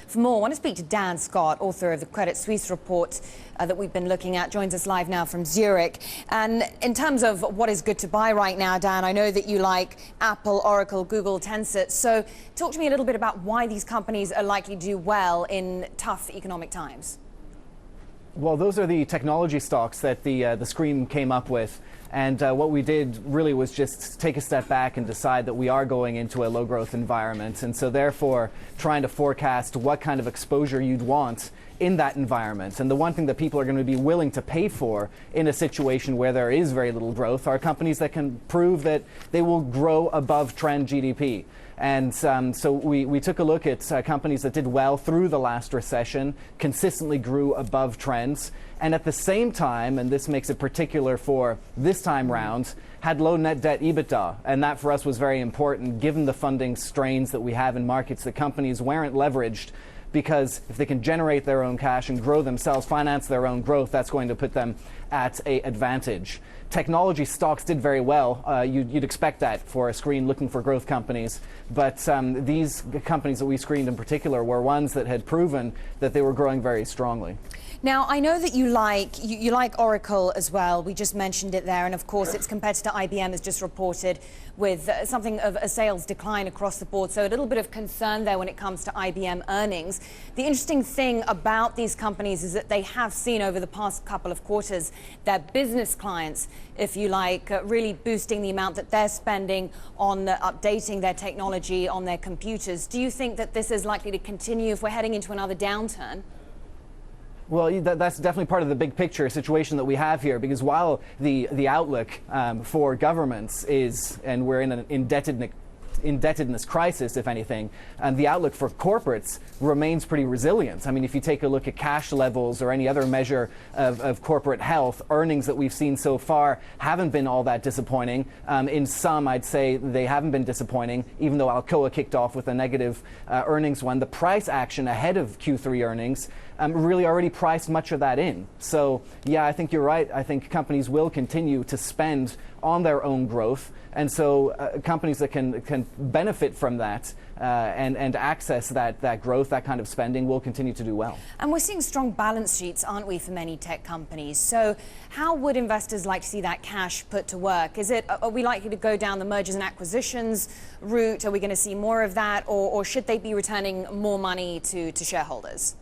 For more, I want to speak to Dan Scott, author of the Credit Suisse report that we've been looking at, joins us live now from Zurich. And in terms of what is good to buy right now, Dan, I know that you like Apple, Oracle, Google, Tencent. So talk to me a little bit about why these companies are likely to do well in tough economic times. Well, those are the technology stocks that the screen came up with. And what we did really was just take a step back and decide that we are going into a low growth environment. And so therefore, trying to forecast what kind of exposure you'd want in that environment. And the one thing that people are going to be willing to pay for in a situation where there is very little growth are companies that can prove that they will grow above trend GDP. And so we took a look at companies that did well through the last recession, consistently grew above trends, and at the same time, and this makes it particular for this time round, had low net debt EBITDA. And that for us was very important given the funding strains that we have in markets that companies weren't leveraged, because if they can generate their own cash and grow themselves, finance their own growth, that's going to put them at an advantage. Technology stocks did very well. You'd expect that for a screen looking for growth companies. But these companies that we screened in particular were ones that had proven that they were growing very strongly. Now, I know that you like Oracle as well. We just mentioned it there. And of course, its competitor IBM has just reported with something of a sales decline across the board. So a little bit of concern there when it comes to IBM earnings. The interesting thing about these companies is that they have seen over the past couple of quarters their business clients, if you like, really boosting the amount that they're spending on updating their technology on their computers. Do you think that this is likely to continue if we're heading into another downturn? Well, that's definitely part of the big picture situation that we have here, because while the outlook for governments is, and we're in an indebtedness crisis, if anything, and the outlook for corporates remains pretty resilient. I mean, if you take a look at cash levels or any other measure of corporate health, earnings that we've seen so far haven't been all that disappointing. In some, I'd say they haven't been disappointing, even though Alcoa kicked off with a negative earnings one. The price action ahead of Q3 earnings really already priced much of that in. So, yeah, I think you're right. I think companies will continue to spend on their own growth. And so companies that can benefit from that and access that growth, that kind of spending, will continue to do well. And we're seeing strong balance sheets, aren't we, for many tech companies? So how would investors like to see that cash put to work? Are we likely to go down the mergers and acquisitions route? Are we going to see more of that? Or should they be returning more money to shareholders?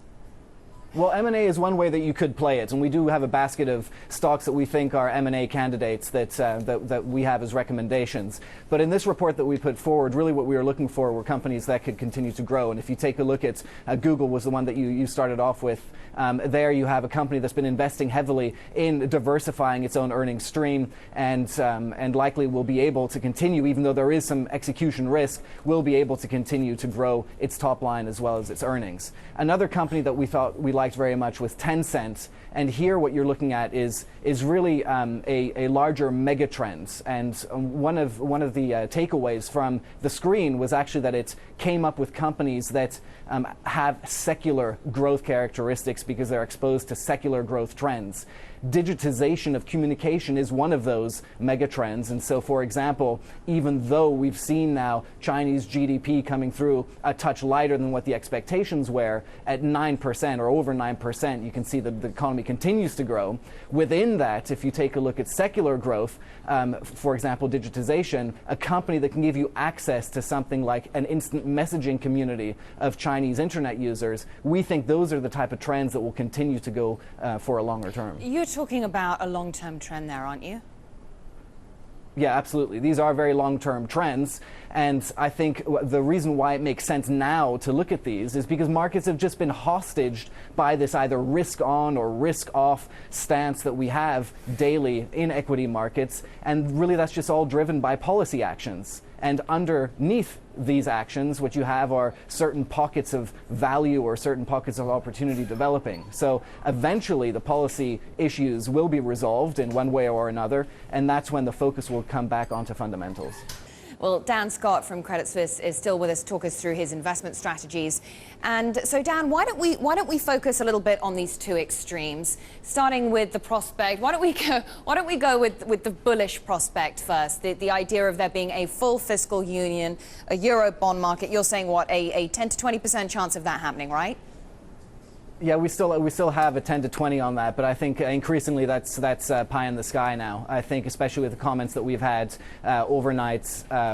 Well, M&A is one way that you could play it, and we do have a basket of stocks that we think are M&A candidates that we have as recommendations. But in this report that we put forward, really what we were looking for were companies that could continue to grow. And if you take a look at Google was the one that you started off with. There you have a company that's been investing heavily in diversifying its own earnings stream, and likely will be able to continue, even though there is some execution risk, will be able to continue to grow its top line as well as its earnings. Another company that we thought we liked very much was Tencent, and here what you're looking at is really a larger mega trend. And one of the takeaways from the screen was actually that it came up with companies that have secular growth characteristics because they're exposed to secular growth trends. Digitization of communication is one of those mega trends. And so, for example, even though we've seen now Chinese GDP coming through a touch lighter than what the expectations were at 9% or over 9%, you can see that the economy continues to grow. Within that, if you take a look at secular growth, for example, digitization, a company that can give you access to something like an instant messaging community of Chinese internet users, we think those are the type of trends that will continue to go for a longer term. You're talking about a long-term trend there, aren't you? Yeah, absolutely. These are very long-term trends. And I think the reason why it makes sense now to look at these is because markets have just been hostaged by this either risk-on or risk-off stance that we have daily in equity markets. And really, that's just all driven by policy actions. And underneath these actions, what you have are certain pockets of value or certain pockets of opportunity developing. So eventually the policy issues will be resolved in one way or another, and that's when the focus will come back onto fundamentals. Well, Dan Scott from Credit Suisse is still with us to talk us through his investment strategies. And so, Dan, why don't we focus a little bit on these two extremes, starting with the prospect? Why don't we go with the bullish prospect first? The idea of there being a full fiscal union, a euro bond market. You're saying what, a 10 to 20% chance of that happening, right? Yeah, we still have a 10 to 20 on that, but I think increasingly that's pie in the sky now. I think, especially with the comments that we've had overnight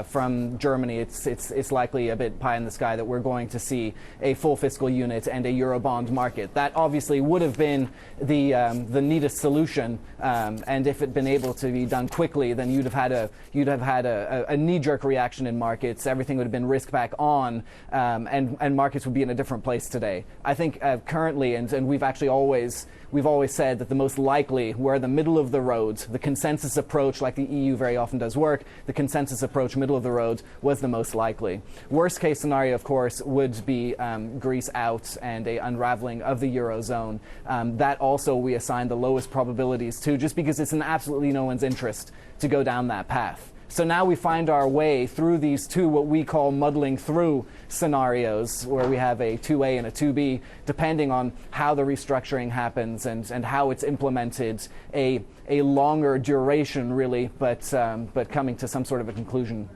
from Germany, it's likely a bit pie in the sky that we're going to see a full fiscal unit and a Eurobond market. That obviously would have been the neatest solution, and if it had been able to be done quickly, then you'd have had a knee-jerk reaction in markets. Everything would have been risk back on, and markets would be in a different place today. I think currently. And we've actually always said that the most likely, we're the middle of the road, the consensus approach, like the EU very often does work, the consensus approach, middle of the road, was the most likely. Worst case scenario, of course, would be Greece out and a unraveling of the Eurozone. That also we assign the lowest probabilities to, just because it's in absolutely no one's interest to go down that path. So now we find our way through these two, what we call muddling through scenarios, where we have a 2A and a 2B, depending on how the restructuring happens and how it's implemented, a longer duration, really, but coming to some sort of a conclusion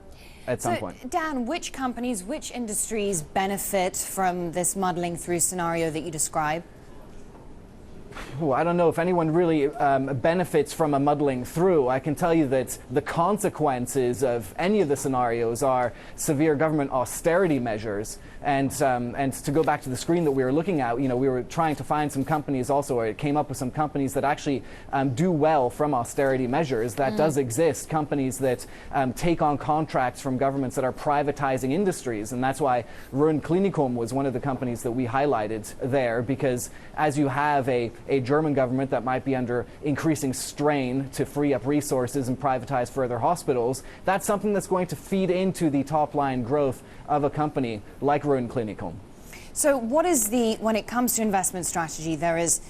at some point. Dan, which companies, which industries benefit from this muddling through scenario that you describe? I don't know if anyone really benefits from a muddling through. I can tell you that the consequences of any of the scenarios are severe government austerity measures. And to go back to the screen that we were looking at, we were trying to find some companies also, or it came up with some companies that actually do well from austerity measures. That does exist. Companies that take on contracts from governments that are privatizing industries. And that's why Rhön Klinikum was one of the companies that we highlighted there, because as you have a German government that might be under increasing strain to free up resources and privatize further hospitals, that's something that's going to feed into the top line growth of a company like Rhön Klinikum. So when it comes to investment strategy, there is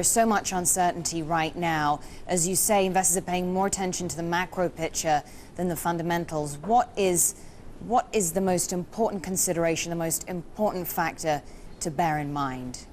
so much uncertainty right now. As you say, investors are paying more attention to the macro picture than the fundamentals. What is the most important consideration, the most important factor to bear in mind?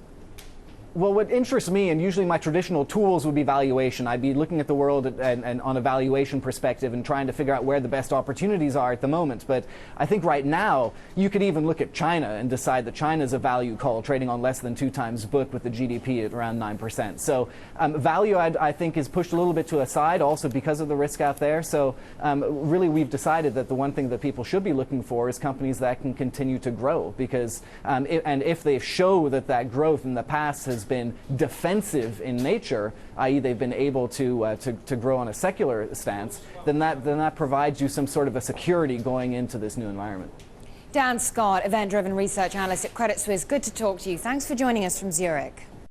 Well, what interests me, and usually my traditional tools would be valuation. I'd be looking at the world and on a valuation perspective and trying to figure out where the best opportunities are at the moment. But I think right now, you could even look at China and decide that China is a value call, trading on less than 2 times book with the GDP at around 9%. So value, I think, is pushed a little bit to a side, also because of the risk out there. So really, we've decided that the one thing that people should be looking for is companies that can continue to grow, because if they show that growth in the past has been defensive in nature, i.e. they've been able to grow on a secular stance, then that provides you some sort of a security going into this new environment. Dan Scott, event-driven research analyst at Credit Suisse. Good to talk to you. Thanks for joining us from Zurich.